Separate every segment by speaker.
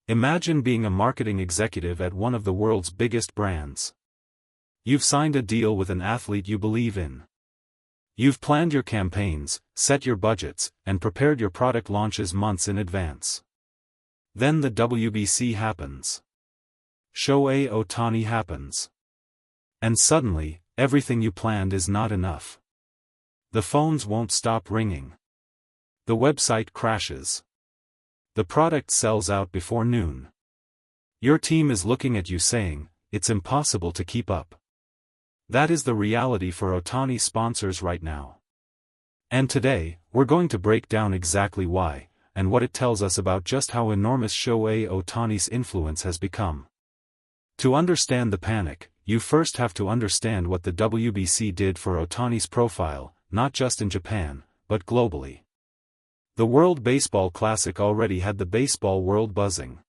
Speaker 1: Imagine being a marketing executive at one of the world's biggest brands. You've signed a deal with an athlete you believe in. You've planned your campaigns, set your budgets, and prepared your product launches months in advance. Then the WBC happens. Shohei Ohtani happens. And suddenly, everything you planned is not enough. The phones won't stop ringing. The website crashes. The product sells out before noon. Your team is looking at you saying, "It's impossible to keep up." That is the reality for Ohtani sponsors right now. And today, we're going to break down exactly why, and what it tells us about just how enormous Shohei Ohtani's influence has become. To understand the panic, you first have to understand what the WBC did for Ohtani's profile, not just in Japan, but globally. The World Baseball Classic already had the baseball world buzzing.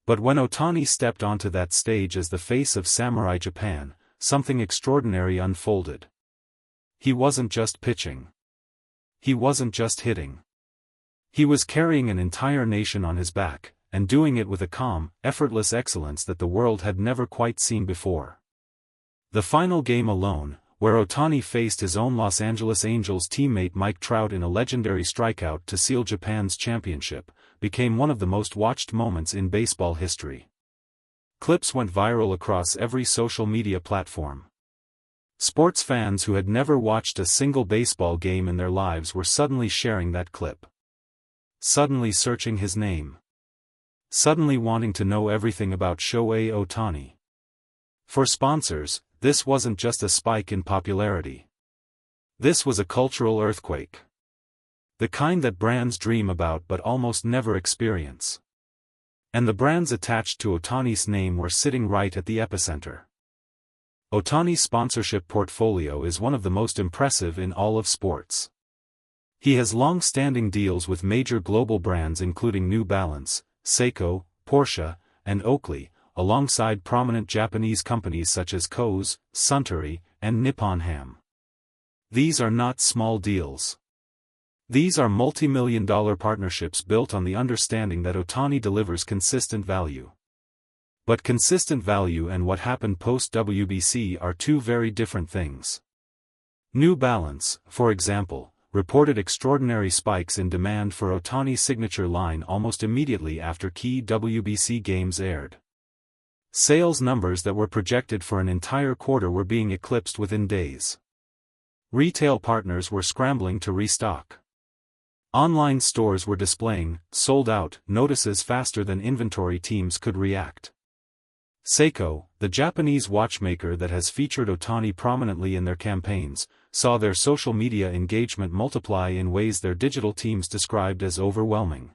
Speaker 1: But when Ohtani stepped onto that stage as the face of Samurai Japan, something extraordinary unfolded. He wasn't just pitching. He wasn't just hitting. He was carrying an entire nation on his back, and doing it with a calm, effortless excellence that the world had never quite seen before. The final game alone, where Ohtani faced his own Los Angeles Angels teammate Mike Trout in a legendary strikeout to seal Japan's championship, became one of the most watched moments in baseball history. Clips went viral across every social media platform. Sports fans who had never watched a single baseball game in their lives were suddenly sharing that clip. Suddenly searching his name. Suddenly wanting to know everything about Shohei Ohtani. For sponsors, this wasn't just a spike in popularity. This was a cultural earthquake. The kind that brands dream about but almost never experience. And the brands attached to Ohtani's name were sitting right at the epicenter. Ohtani's sponsorship portfolio is one of the most impressive in all of sports. He has long-standing deals with major global brands including New Balance, Seiko, Porsche, and Oakley, alongside prominent Japanese companies such as Koz, Suntory, and Nippon Ham. These are not small deals. These are multi-million-dollar partnerships built on the understanding that Ohtani delivers consistent value. But consistent value and what happened post-WBC are two very different things. New Balance, for example, reported extraordinary spikes in demand for Ohtani's signature line almost immediately after key WBC games aired. Sales numbers that were projected for an entire quarter were being eclipsed within days. Retail partners were scrambling to restock. Online stores were displaying "sold out" notices faster than inventory teams could react. Seiko, the Japanese watchmaker that has featured Ohtani prominently in their campaigns, saw their social media engagement multiply in ways their digital teams described as overwhelming.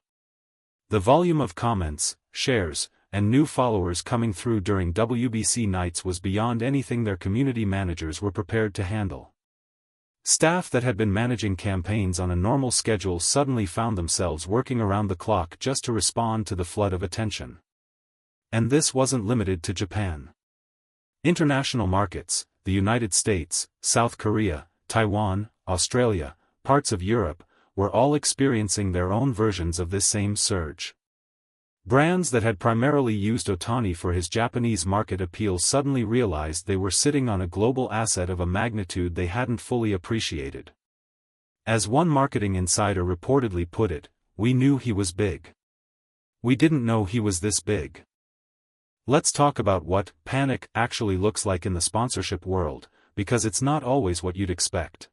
Speaker 1: The volume of comments, shares, and new followers coming through during WBC nights was beyond anything their community managers were prepared to handle. Staff that had been managing campaigns on a normal schedule suddenly found themselves working around the clock just to respond to the flood of attention. And this wasn't limited to Japan. International markets, the United States, South Korea, Taiwan, Australia, parts of Europe, were all experiencing their own versions of this same surge. Brands that had primarily used Ohtani for his Japanese market appeal suddenly realized they were sitting on a global asset of a magnitude they hadn't fully appreciated. As one marketing insider reportedly put it, "We knew he was big. We didn't know he was this big." Let's talk about what panic actually looks like in the sponsorship world, because it's not always what you'd expect.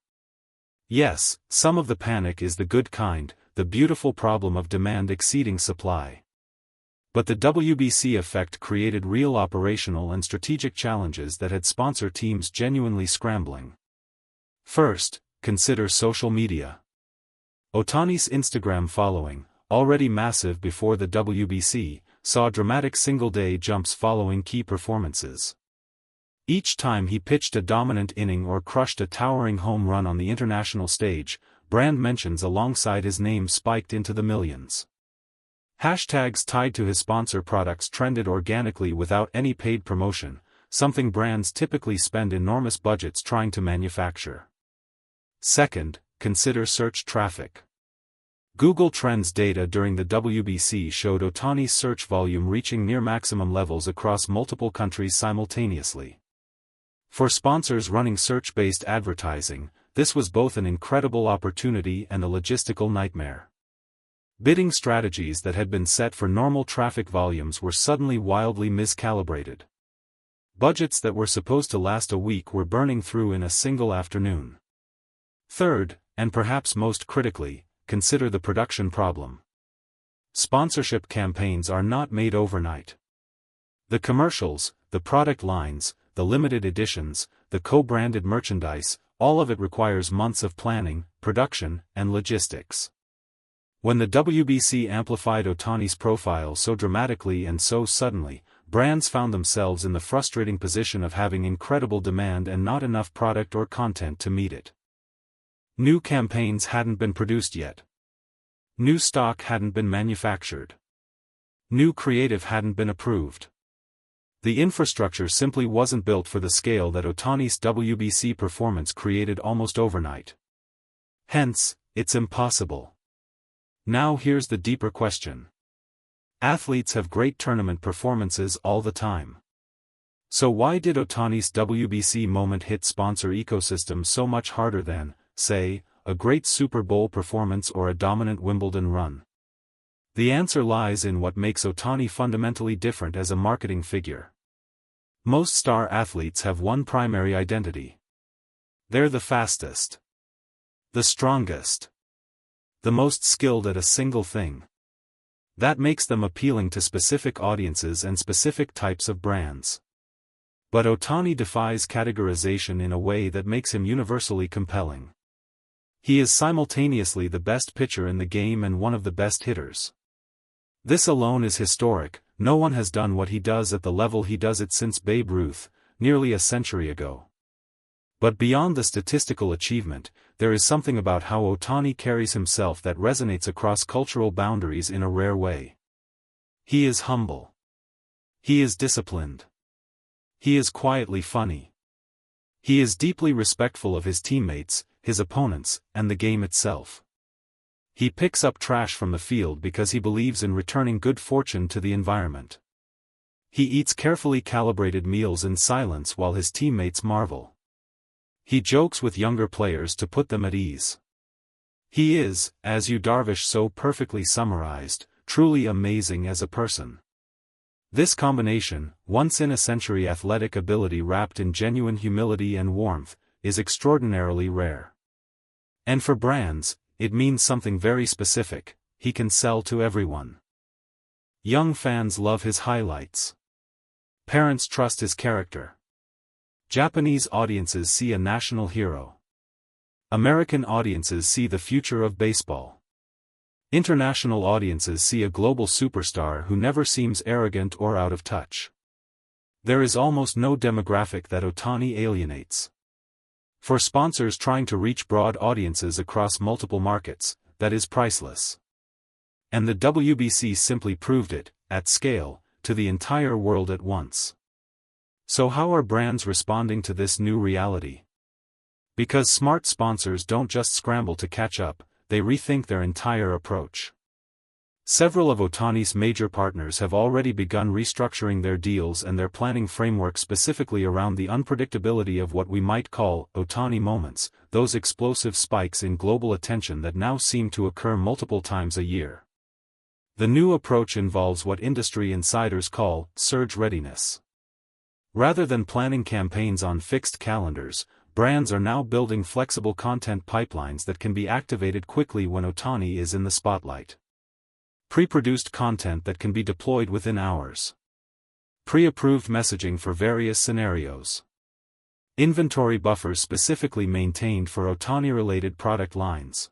Speaker 1: Yes, some of the panic is the good kind, the beautiful problem of demand exceeding supply. But the WBC effect created real operational and strategic challenges that had sponsor teams genuinely scrambling. First, consider social media. Ohtani's Instagram following, already massive before the WBC, saw dramatic single-day jumps following key performances. Each time he pitched a dominant inning or crushed a towering home run on the international stage, brand mentions alongside his name spiked into the millions. Hashtags tied to his sponsor products trended organically without any paid promotion, something brands typically spend enormous budgets trying to manufacture. Second, consider search traffic. Google Trends data during the WBC showed Ohtani's search volume reaching near maximum levels across multiple countries simultaneously. For sponsors running search-based advertising, this was both an incredible opportunity and a logistical nightmare. Bidding strategies that had been set for normal traffic volumes were suddenly wildly miscalibrated. Budgets that were supposed to last a week were burning through in a single afternoon. Third, and perhaps most critically, consider the production problem. Sponsorship campaigns are not made overnight. The commercials, the product lines, the limited editions, the co-branded merchandise, all of it requires months of planning, production, and logistics. When the WBC amplified Ohtani's profile so dramatically and so suddenly, brands found themselves in the frustrating position of having incredible demand and not enough product or content to meet it. New campaigns hadn't been produced yet. New stock hadn't been manufactured. New creative hadn't been approved. The infrastructure simply wasn't built for the scale that Ohtani's WBC performance created almost overnight. Hence, it's impossible. Now here's the deeper question. Athletes have great tournament performances all the time. So why did Ohtani's WBC moment hit sponsor ecosystem so much harder than, say, a great Super Bowl performance or a dominant Wimbledon run? The answer lies in what makes Ohtani fundamentally different as a marketing figure. Most star athletes have one primary identity. They're the fastest, the strongest, the most skilled at a single thing. That makes them appealing to specific audiences and specific types of brands. But Ohtani defies categorization in a way that makes him universally compelling. He is simultaneously the best pitcher in the game and one of the best hitters. This alone is historic. No one has done what he does at the level he does it since Babe Ruth, nearly a century ago. But beyond the statistical achievement, there is something about how Ohtani carries himself that resonates across cultural boundaries in a rare way. He is humble. He is disciplined. He is quietly funny. He is deeply respectful of his teammates, his opponents, and the game itself. He picks up trash from the field because he believes in returning good fortune to the environment. He eats carefully calibrated meals in silence while his teammates marvel. He jokes with younger players to put them at ease. He is, as Yu Darvish so perfectly summarized, truly amazing as a person. This combination, once-in-a-century athletic ability wrapped in genuine humility and warmth, is extraordinarily rare. And for brands, it means something very specific: he can sell to everyone. Young fans love his highlights. Parents trust his character. Japanese audiences see a national hero. American audiences see the future of baseball. International audiences see a global superstar who never seems arrogant or out of touch. There is almost no demographic that Ohtani alienates. For sponsors trying to reach broad audiences across multiple markets, that is priceless. And the WBC simply proved it, at scale, to the entire world at once. So how are brands responding to this new reality? Because smart sponsors don't just scramble to catch up, they rethink their entire approach. Several of Ohtani's major partners have already begun restructuring their deals and their planning framework specifically around the unpredictability of what we might call Ohtani moments, those explosive spikes in global attention that now seem to occur multiple times a year. The new approach involves what industry insiders call surge readiness. Rather than planning campaigns on fixed calendars, brands are now building flexible content pipelines that can be activated quickly when Ohtani is in the spotlight. Pre-produced content that can be deployed within hours. Pre-approved messaging for various scenarios. Inventory buffers specifically maintained for Ohtani-related product lines.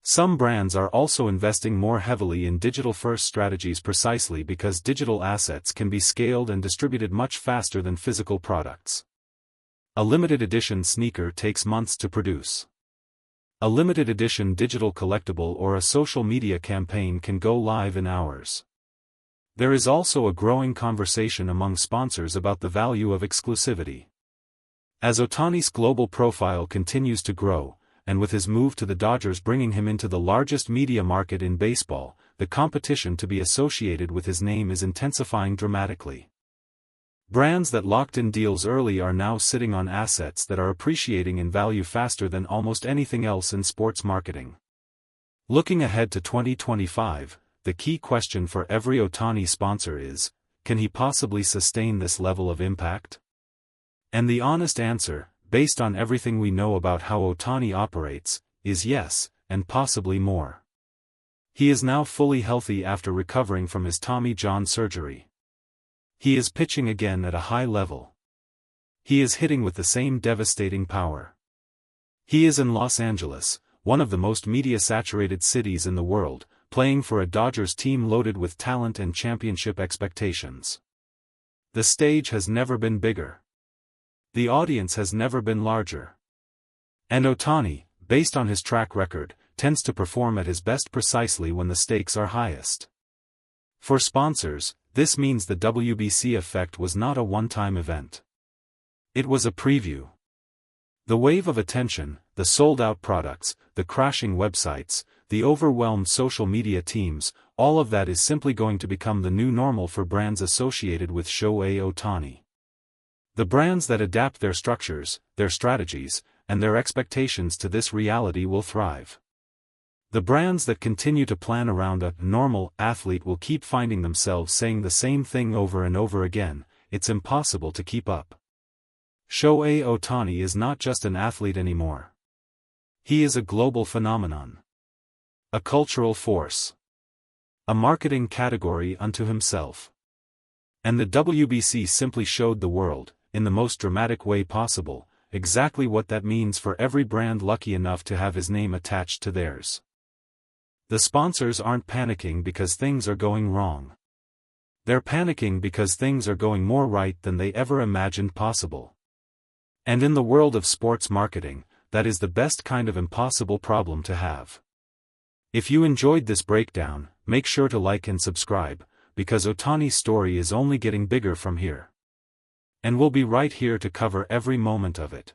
Speaker 1: Some brands are also investing more heavily in digital-first strategies precisely because digital assets can be scaled and distributed much faster than physical products. A limited edition sneaker takes months to produce. A limited edition digital collectible or a social media campaign can go live in hours. There is also a growing conversation among sponsors about the value of exclusivity. As Ohtani's global profile continues to grow, and with his move to the Dodgers bringing him into the largest media market in baseball, the competition to be associated with his name is intensifying dramatically. Brands that locked in deals early are now sitting on assets that are appreciating in value faster than almost anything else in sports marketing. Looking ahead to 2025, the key question for every Ohtani sponsor is, can he possibly sustain this level of impact? And the honest answer, based on everything we know about how Ohtani operates, is yes, and possibly more. He is now fully healthy after recovering from his Tommy John surgery. He is pitching again at a high level. He is hitting with the same devastating power. He is in Los Angeles, one of the most media-saturated cities in the world, playing for a Dodgers team loaded with talent and championship expectations. The stage has never been bigger. The audience has never been larger. And Ohtani, based on his track record, tends to perform at his best precisely when the stakes are highest. For sponsors, this means the WBC effect was not a one-time event. It was a preview. The wave of attention, the sold-out products, the crashing websites, the overwhelmed social media teams, all of that is simply going to become the new normal for brands associated with Shohei Ohtani. The brands that adapt their structures, their strategies, and their expectations to this reality will thrive. The brands that continue to plan around a normal athlete will keep finding themselves saying the same thing over and over again, it's impossible to keep up. Shohei Ohtani is not just an athlete anymore. He is a global phenomenon. A cultural force. A marketing category unto himself. And the WBC simply showed the world, in the most dramatic way possible, exactly what that means for every brand lucky enough to have his name attached to theirs. The sponsors aren't panicking because things are going wrong. They're panicking because things are going more right than they ever imagined possible. And in the world of sports marketing, that is the best kind of impossible problem to have. If you enjoyed this breakdown, make sure to like and subscribe, because Ohtani's story is only getting bigger from here. And we'll be right here to cover every moment of it.